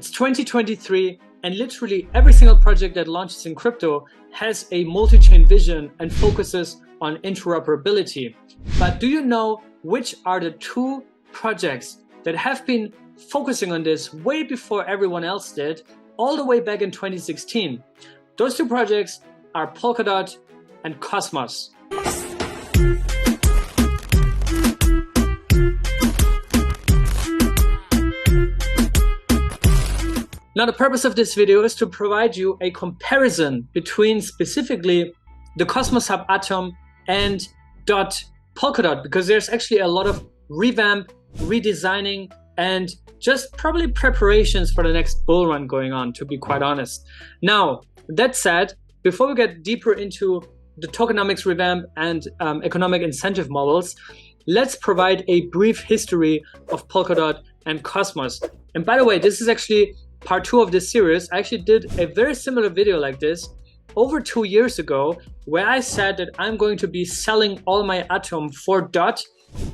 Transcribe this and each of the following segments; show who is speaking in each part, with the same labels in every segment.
Speaker 1: It's 2023 and literally every single project that launches in crypto has a multi-chain vision and focuses on interoperability. But do you know which are the two projects that have been focusing on this way before everyone else did, all the way back in 2016? Those two projects are Polkadot and Cosmos. Now, the purpose of this video is to provide you a comparison between specifically the Cosmos Hub Atom and Polkadot, because there's actually a lot of revamp, redesigning, and just probably preparations for the next bull run going on, to be quite honest. Now, that said, before we get deeper into the tokenomics revamp and economic incentive models, let's provide a brief history of Polkadot and Cosmos. And by the way, this is actually part 2 of this series. I actually did a very similar video like this over 2 years ago, where I said that I'm going to be selling all my Atom for DOT.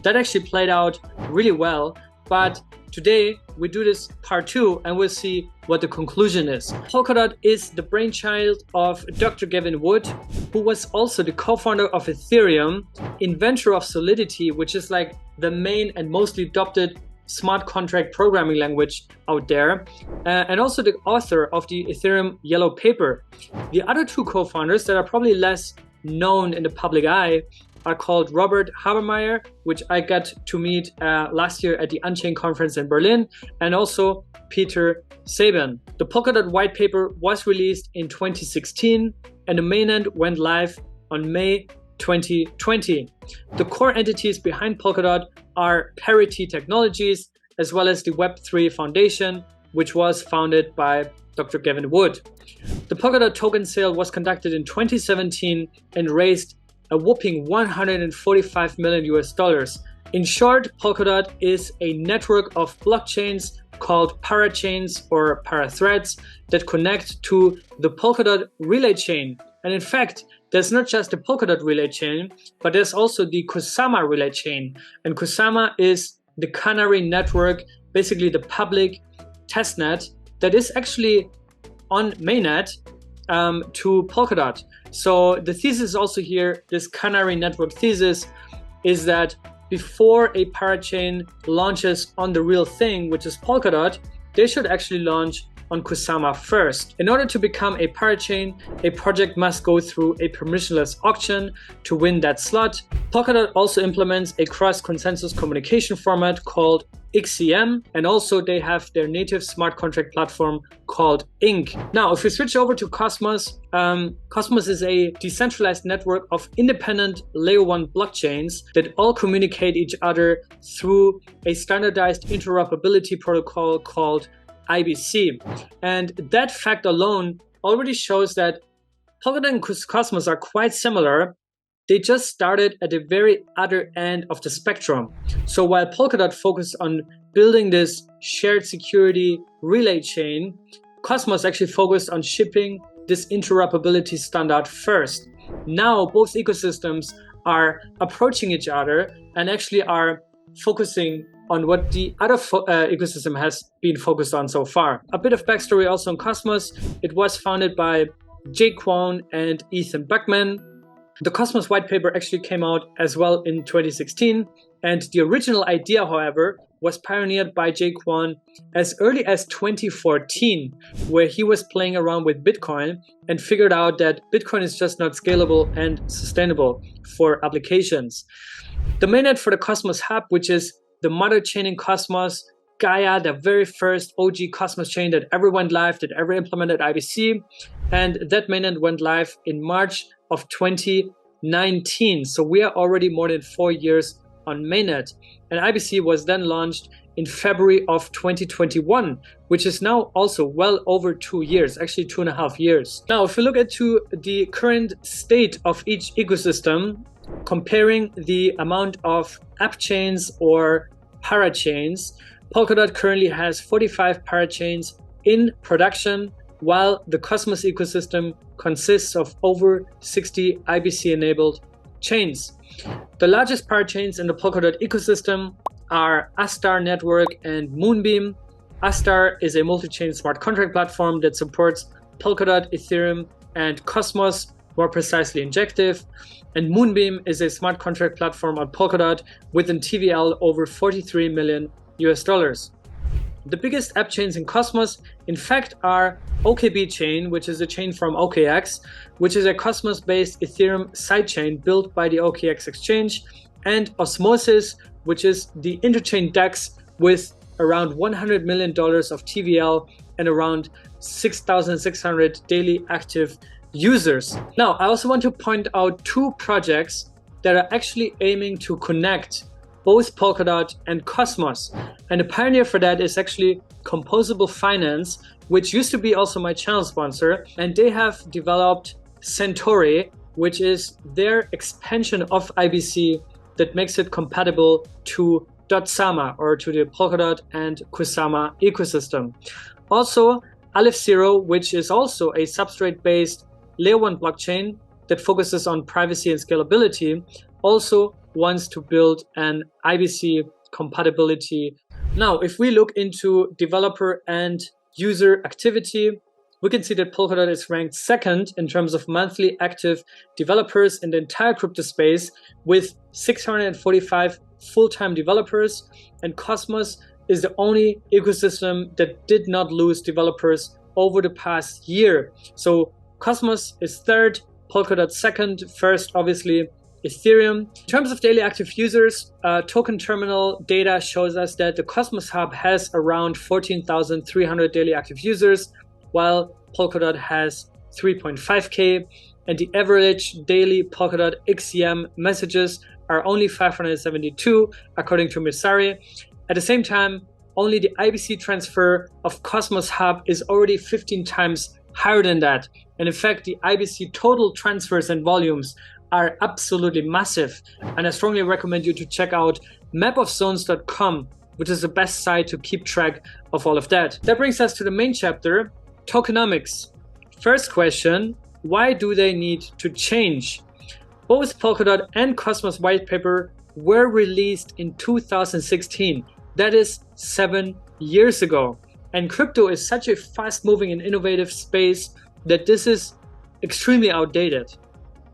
Speaker 1: That actually played out really well. But today we do this part 2 and we'll see what the conclusion is. Polkadot is the brainchild of Dr. Gavin Wood, who was also the co-founder of Ethereum, inventor of Solidity, which is like the main and mostly adopted smart contract programming language out there, and also the author of the Ethereum Yellow Paper. The other two co-founders that are probably less known in the public eye are called Robert Habermeyer, which I got to meet last year at the Unchained conference in Berlin, and also Peter Saban. The Polkadot white paper was released in 2016 and the mainnet went live on May 2020. The core entities behind Polkadot are Parity Technologies, as well as the Web3 Foundation, which was founded by Dr. Gavin Wood. The Polkadot token sale was conducted in 2017 and raised a whopping $145 million US. In short, Polkadot is a network of blockchains called parachains or parathreads that connect to the Polkadot relay chain. And in fact, there's not just the Polkadot relay chain, but there's also the Kusama relay chain. And Kusama is the Canary network, basically the public testnet that is actually on mainnet to Polkadot. So the thesis also here, this Canary network thesis, is that before a parachain launches on the real thing, which is Polkadot, they should actually launch on Kusama first. In order to become a parachain, a project must go through a permissionless auction to win that slot. Polkadot also implements a cross-consensus communication format called XCM, and also they have their native smart contract platform called Ink. Now, if we switch over to Cosmos, Cosmos is a decentralized network of independent layer 1 blockchains that all communicate each other through a standardized interoperability protocol called IBC. And that fact alone already shows that Polkadot and Cosmos are quite similar. They just started at the very other end of the spectrum. So while Polkadot focused on building this shared security relay chain, Cosmos actually focused on shipping this interoperability standard first. Now both ecosystems are approaching each other and actually are focusing on what the other ecosystem has been focused on so far. A bit of backstory also on Cosmos. It was founded by Jake Kwon and Ethan Buckman. The Cosmos white paper actually came out as well in 2016. And the original idea, however, was pioneered by Jake Kwon as early as 2014, where he was playing around with Bitcoin and figured out that Bitcoin is just not scalable and sustainable for applications. The mainnet for the Cosmos Hub, which is the mother chain in Cosmos, Gaia, the very first OG Cosmos chain that ever went live, that ever implemented IBC. And that mainnet went live in March of 2019. So we are already more than 4 years on mainnet. And IBC was then launched in February of 2021, which is now also well over 2 years, actually 2.5 years. Now, if we look into the current state of each ecosystem, comparing the amount of Appchains or parachains, Polkadot currently has 45 parachains in production, while the Cosmos ecosystem consists of over 60 IBC-enabled chains. The largest parachains in the Polkadot ecosystem are Astar Network and Moonbeam. Astar is a multi-chain smart contract platform that supports Polkadot, Ethereum, and Cosmos, more precisely Injective. And Moonbeam is a smart contract platform on Polkadot with an TVL over 43 million US dollars. The biggest app chains in Cosmos, in fact, are OKB chain, which is a chain from OKX, which is a Cosmos-based Ethereum sidechain built by the OKX exchange, and Osmosis, which is the interchain DEX with around $100 million of TVL and around 6,600 daily active users. Now, I also want to point out two projects that are actually aiming to connect both Polkadot and Cosmos. And the pioneer for that is actually Composable Finance, which used to be also my channel sponsor. And they have developed Centauri, which is their expansion of IBC that makes it compatible to .sama or to the Polkadot and Kusama ecosystem. Also, Aleph Zero, which is also a substrate-based Layer 1 blockchain that focuses on privacy and scalability, also wants to build an IBC compatibility. Now, if we look into developer and user activity, we can see that Polkadot is ranked second in terms of monthly active developers in the entire crypto space with 645 full-time developers, and Cosmos is the only ecosystem that did not lose developers over the past year. So Cosmos is third, Polkadot second, first obviously Ethereum. In terms of daily active users, token terminal data shows us that the Cosmos Hub has around 14,300 daily active users, while Polkadot has 3.5k, and the average daily Polkadot XCM messages are only 572, according to Misari. At the same time, only the IBC transfer of Cosmos Hub is already 15 times higher than that. And in fact, the IBC total transfers and volumes are absolutely massive. And I strongly recommend you to check out mapofzones.com, which is the best site to keep track of all of that. That brings us to the main chapter, tokenomics. First question, why do they need to change? Both Polkadot and Cosmos white paper were released in 2016. That is 7 years ago. And crypto is such a fast-moving and innovative space that this is extremely outdated.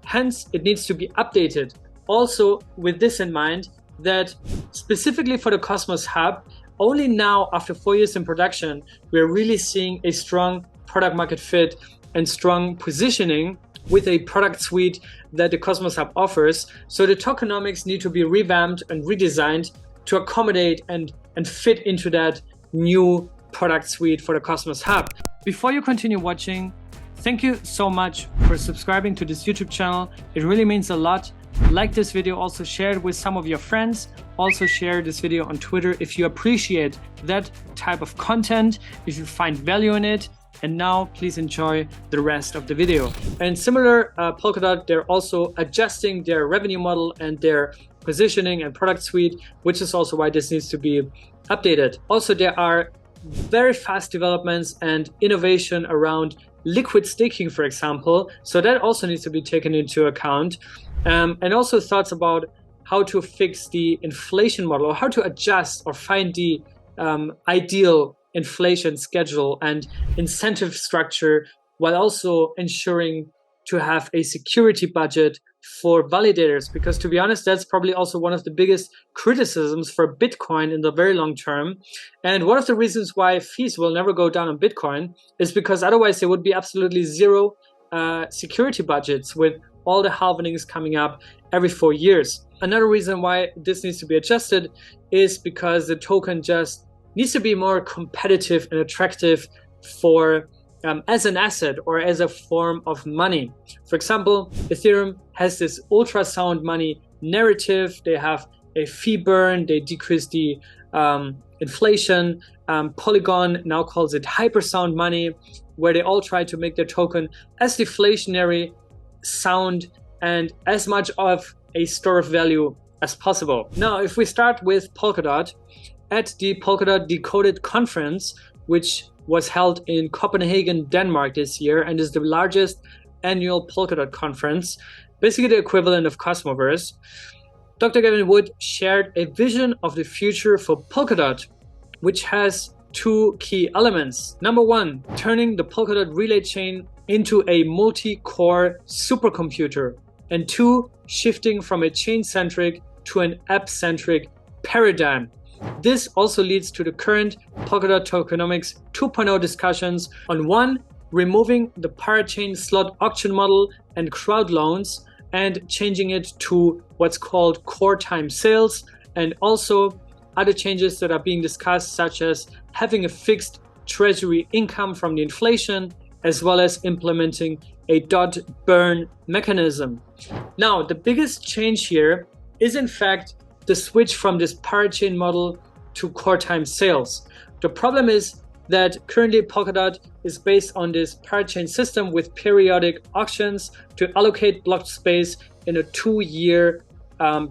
Speaker 1: Hence, it needs to be updated. Also, with this in mind, that specifically for the Cosmos Hub, only now, after 4 years in production, we're really seeing a strong product market fit and strong positioning with a product suite that the Cosmos Hub offers. So the tokenomics need to be revamped and redesigned to accommodate and fit into that new product suite for the Cosmos Hub. Before you continue watching, thank you so much for subscribing to this YouTube channel. It really means a lot. Like this video, also share it with some of your friends. Also share this video on Twitter if you appreciate that type of content, if you find value in it. And now please enjoy the rest of the video. And similar, Polkadot, they're also adjusting their revenue model and their positioning and product suite, which is also why this needs to be updated. Also, there are very fast developments and innovation around liquid staking, for example. So that also needs to be taken into account. And also thoughts about how to fix the inflation model, or how to adjust or find the ideal inflation schedule and incentive structure, while also ensuring to have a security budget for validators. Because to be honest, that's probably also one of the biggest criticisms for Bitcoin in the very long term. And one of the reasons why fees will never go down on Bitcoin is because otherwise there would be absolutely zero security budgets, with all the halvenings coming up every 4 years. Another reason why this needs to be adjusted is because the token just needs to be more competitive and attractive for as an asset or as a form of money. For example, Ethereum has this ultrasound money narrative. They have a fee burn, they decrease the inflation. Polygon now calls it hypersound money, where they all try to make their token as deflationary, sound, and as much of a store of value as possible. Now, if we start with Polkadot, at the Polkadot Decoded conference, which was held in Copenhagen, Denmark this year, and is the largest annual Polkadot conference, basically the equivalent of Cosmoverse, Dr. Gavin Wood shared a vision of the future for Polkadot, which has two key elements. Number one, turning the Polkadot relay chain into a multi-core supercomputer. And two, shifting from a chain-centric to an app-centric paradigm. This also leads to the current Polkadot Tokenomics 2.0 discussions on one, removing the parachain slot auction model and crowd loans and changing it to what's called core time sales, and also other changes that are being discussed, such as having a fixed treasury income from the inflation, as well as implementing a dot burn mechanism. Now, the biggest change here is in fact the switch from this parachain model to core time sales. The problem is that currently Polkadot is based on this parachain system with periodic auctions to allocate block space in a 2-year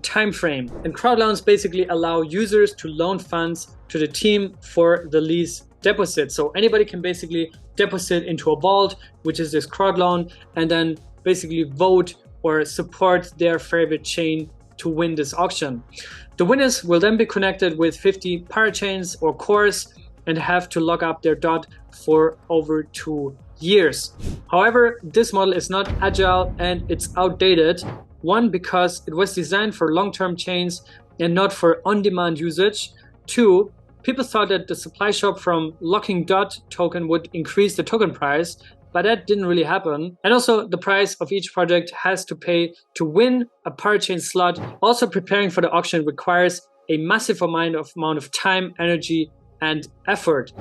Speaker 1: time frame. And crowd loans basically allow users to loan funds to the team for the lease deposit. So anybody can basically deposit into a vault, which is this crowd loan, and then basically vote or support their favorite chain to win this auction. The winners will then be connected with 50 parachains or cores and have to lock up their DOT for over 2 years. However, this model is not agile and it's outdated. One, because it was designed for long-term chains and not for on-demand usage. Two, people thought that the supply shock from locking DOT token would increase the token price, but that didn't really happen. And also the price of each project has to pay to win a parachain slot. Also, preparing for the auction requires a massive amount of time, energy, and effort.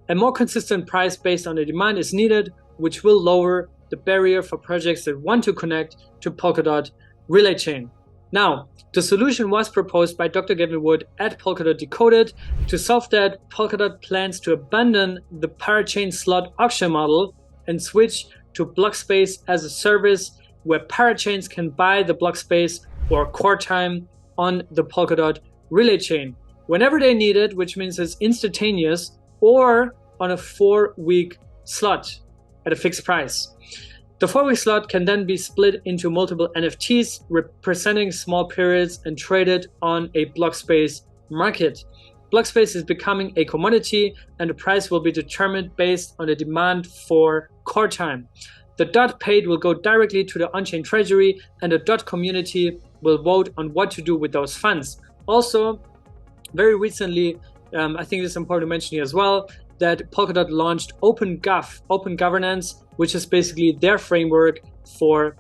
Speaker 1: A more consistent price based on the demand is needed, which will lower the barrier for projects that want to connect to Polkadot relay chain. Now, the solution was proposed by Dr. Gavin Wood at Polkadot Decoded. To solve that, Polkadot plans to abandon the parachain slot auction model and switch to block space as a service, where parachains can buy the block space or core time on the Polkadot relay chain whenever they need it, which means it's instantaneous, or on a 4-week slot at a fixed price. The 4-week slot can then be split into multiple NFTs representing small periods and traded on a block space market. Block space is becoming a commodity, and the price will be determined based on the demand for core time. The DOT paid will go directly to the on-chain treasury, and the DOT community will vote on what to do with those funds. Also, very recently, I think it's important to mention here as well, that Polkadot launched OpenGov, Open Governance, which is basically their framework for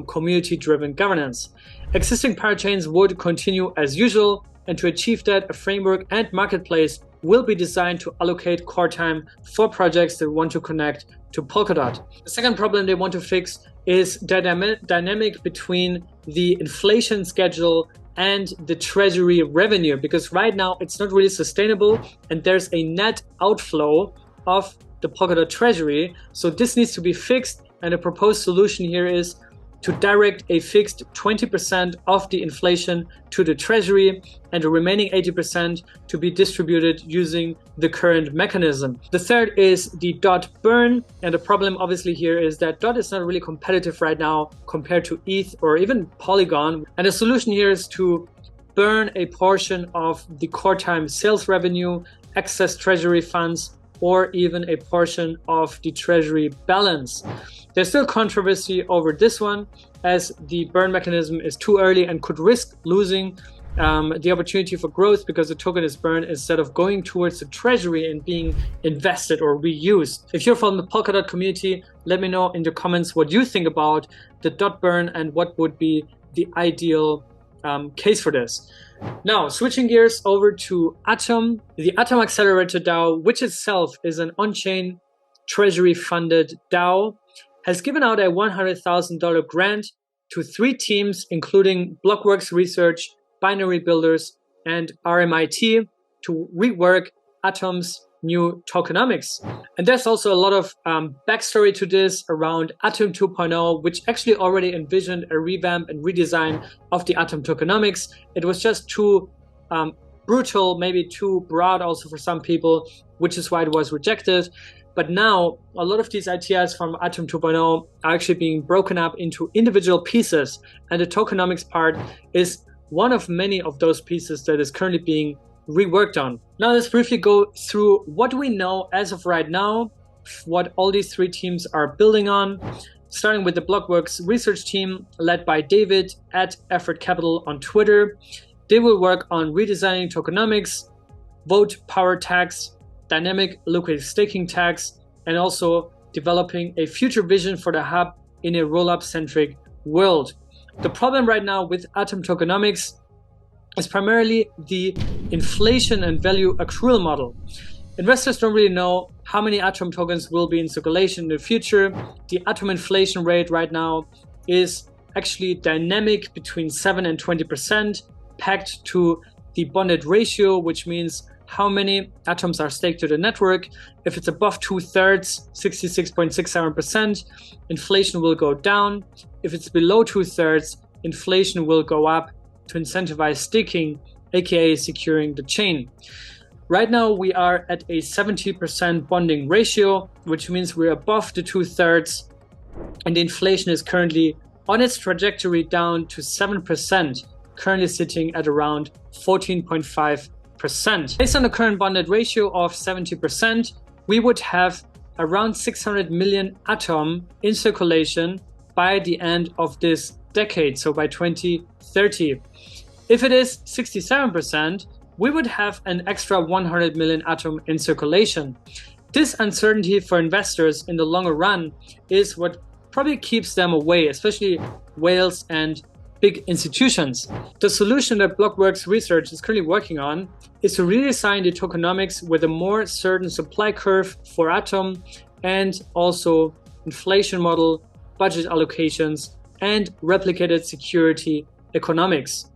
Speaker 1: community-driven governance. Existing parachains would continue as usual, and to achieve that, a framework and marketplace will be designed to allocate core time for projects that want to connect to Polkadot. The second problem they want to fix is dynamic between the inflation schedule and the treasury revenue, because right now it's not really sustainable and there's a net outflow of the Polkadot treasury. So this needs to be fixed, and the proposed solution here is to direct a fixed 20% of the inflation to the treasury and the remaining 80% to be distributed using the current mechanism. The third is the DOT burn, and the problem obviously here is that DOT is not really competitive right now compared to ETH or even Polygon, and the solution here is to burn a portion of the core time sales revenue, excess treasury funds, or even a portion of the treasury balance. There's still controversy over this one, as the burn mechanism is too early and could risk losing the opportunity for growth, because the token is burned instead of going towards the treasury and being invested or reused. If you're from the Polkadot community, let me know in the comments what you think about the DOT burn and what would be the ideal case for this. Now, switching gears over to Atom, the Atom Accelerator DAO, which itself is an on-chain treasury-funded DAO, has given out a $100,000 grant to 3 teams, including Blockworks Research, Binary Builders, and RMIT, to rework Atom's new tokenomics. And there's also a lot of backstory to this around Atom 2.0, which actually already envisioned a revamp and redesign of the Atom tokenomics. It was just too brutal, maybe too broad also for some people, which is why it was rejected. But now a lot of these ideas from Atom 2.0 are actually being broken up into individual pieces, and the tokenomics part is one of many of those pieces that is currently being reworked on. Now let's briefly go through what we know as of right now, what all these three teams are building on. Starting with the Blockworks research team led by David at Effort Capital on Twitter. They will work on redesigning tokenomics, vote power tax, dynamic liquid staking tax, and also developing a future vision for the hub in a rollup centric world. The problem right now with Atom tokenomics is primarily the inflation and value accrual model. Investors don't really know how many Atom tokens will be in circulation in the future. The Atom inflation rate right now is actually dynamic between 7 and 20%, pegged to the bonded ratio, which means how many atoms are staked to the network. If it's above 2/3, 66.67%, inflation will go down. If it's below 2/3, inflation will go up to incentivize staking, aka securing the chain. Right now, we are at a 70% bonding ratio, which means we're above the 2/3, and the inflation is currently on its trajectory down to 7%, currently sitting at around 14.5%. Based on the current bonded ratio of 70%, we would have around 600 million Atom in circulation by the end of this decade, so by 2030. If it is 67%, we would have an extra 100 million Atom in circulation. This uncertainty for investors in the longer run is what probably keeps them away, especially whales and big institutions. The solution that Blockworks Research is currently working on is to redesign the tokenomics with a more certain supply curve for Atom and also inflation model, budget allocations, and replicated security economics.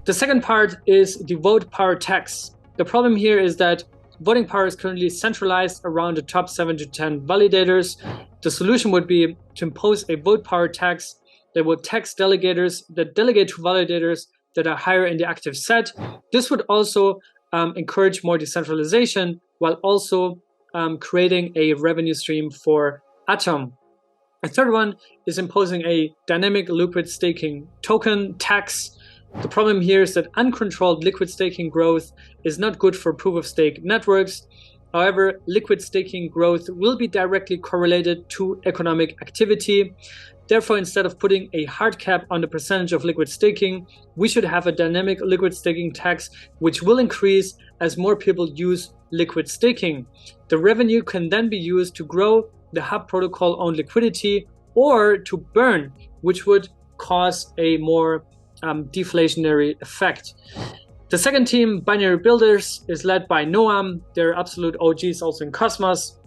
Speaker 1: The second part is the vote power tax. The problem here is that voting power is currently centralized around the top 7 to 10 validators. The solution would be to impose a vote power tax that would tax delegators that delegate to validators that are higher in the active set. This would also encourage more decentralization while also creating a revenue stream for Atom. A third one is imposing a dynamic liquid staking token tax. The problem here is that uncontrolled liquid staking growth is not good for proof-of-stake networks. However, liquid staking growth will be directly correlated to economic activity. Therefore, instead of putting a hard cap on the percentage of liquid staking, we should have a dynamic liquid staking tax, which will increase as more people use liquid staking. The revenue can then be used to grow the hub protocol-owned liquidity or to burn, which would cause a more deflationary effect. The second team, Binary Builders, is led by Noam. They're absolute OGs also in Cosmos.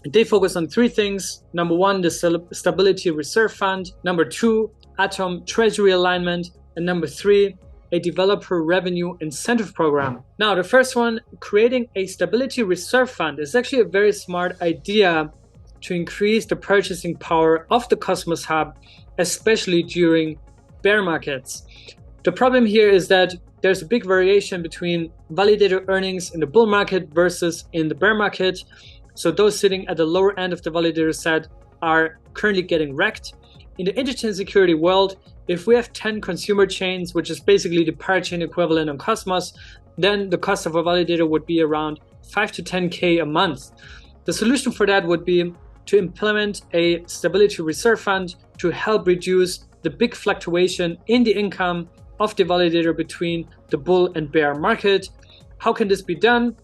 Speaker 1: They focus on three things. Number one, the Stability Reserve Fund. Number two, Atom Treasury Alignment. And number three, a developer revenue incentive program. Now, the first one, creating a Stability Reserve Fund, is actually a very smart idea to increase the purchasing power of the Cosmos Hub, especially during bear markets. The problem here is that there's a big variation between validator earnings in the bull market versus in the bear market. So those sitting at the lower end of the validator set are currently getting wrecked. In the interchain security world, if we have 10 consumer chains, which is basically the parachain equivalent on Cosmos, then the cost of a validator would be around 5 to 10K a month. The solution for that would be to implement a stability reserve fund to help reduce the big fluctuation in the income of the validator between the bull and bear market. How can this be done?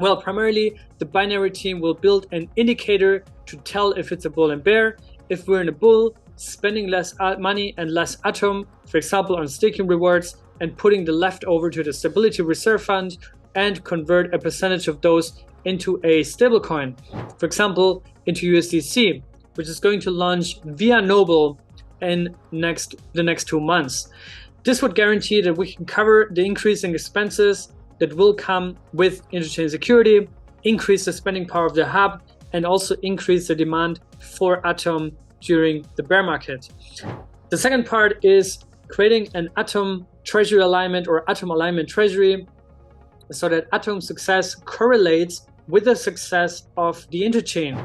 Speaker 1: Well, primarily the binary team will build an indicator to tell if it's a bull and bear. If we're in a bull, spending less money and less Atom, for example on staking rewards, and putting the leftover to the stability reserve fund and convert a percentage of those into a stablecoin, for example into USDC, which is going to launch via Noble in the next 2 months. This would guarantee that we can cover the increasing expenses that will come with interchain security, increase the spending power of the hub, and also increase the demand for Atom during the bear market. The second part is creating an Atom treasury alignment or Atom alignment treasury so that Atom success correlates with the success of the interchain.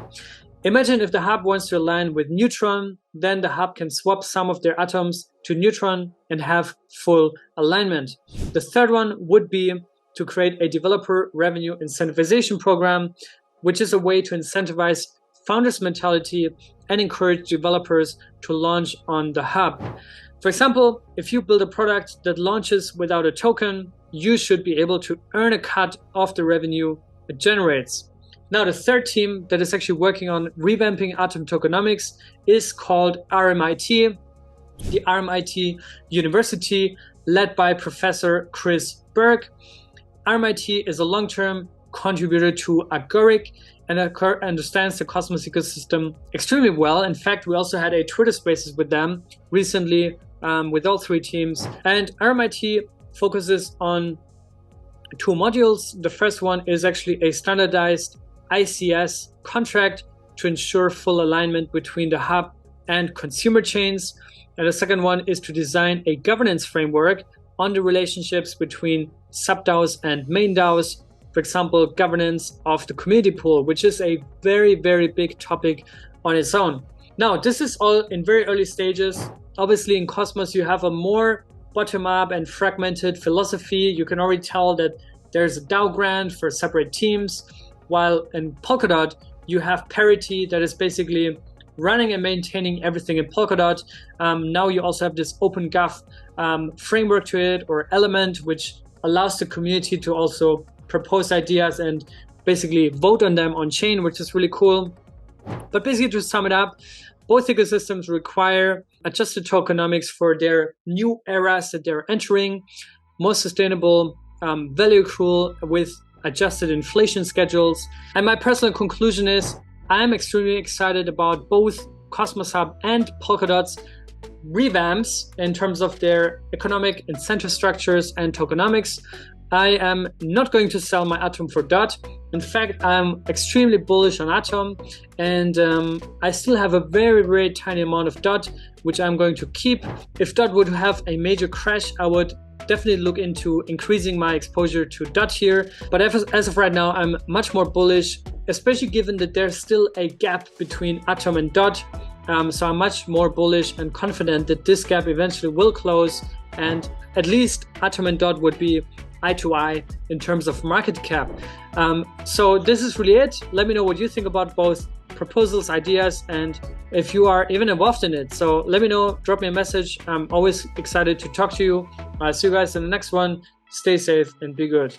Speaker 1: Imagine if the hub wants to align with Neutron, then the hub can swap some of their atoms to Neutron and have full alignment. The third one would be to create a developer revenue incentivization program, which is a way to incentivize founders' mentality and encourage developers to launch on the hub. For example, if you build a product that launches without a token, you should be able to earn a cut of the revenue it generates. Now, the third team that is actually working on revamping Atom tokenomics is called RMIT, the RMIT University, led by Professor Chris Berg. RMIT is a long-term contributor to Agoric and understands the Cosmos ecosystem extremely well. In fact, we also had a Twitter Spaces with them recently with all three teams. And RMIT focuses on two modules. The first one is actually a standardized ICS contract to ensure full alignment between the hub and consumer chains. And the second one is to design a governance framework on the relationships between sub-DAOs and main DAOs. For example, governance of the community pool, which is a very, very big topic on its own. Now, this is all in very early stages. Obviously, in Cosmos, you have a more bottom-up and fragmented philosophy. You can already tell that there's a DAO grant for separate teams, while in Polkadot, you have parity that is basically running and maintaining everything in Polkadot. Now you also have this OpenGov framework to it, or element, which allows the community to also propose ideas and basically vote on them on chain, which is really cool. But basically, to sum it up, both ecosystems require adjusted tokenomics for their new eras that they're entering, more sustainable value accrual with adjusted inflation schedules. And my personal conclusion is I'm extremely excited about both Cosmos Hub and Polkadot's revamps in terms of their economic incentive structures and tokenomics. I am not going to sell my Atom for DOT. In fact, I'm extremely bullish on Atom, and I still have a very, very tiny amount of DOT, which I'm going to keep. If DOT would have a major crash, I would definitely look into increasing my exposure to DOT here. But as of right now, I'm much more bullish, especially given that there's still a gap between Atom and DOT. So I'm much more bullish and confident that this gap eventually will close, and at least Atom and DOT would be eye to eye in terms of market cap. So this is really it. Let me know what you think about both proposals, ideas, and if you are even involved in it. So let me know, drop me a message. I'm always excited to talk to you. See you guys in the next one. Stay safe and be good.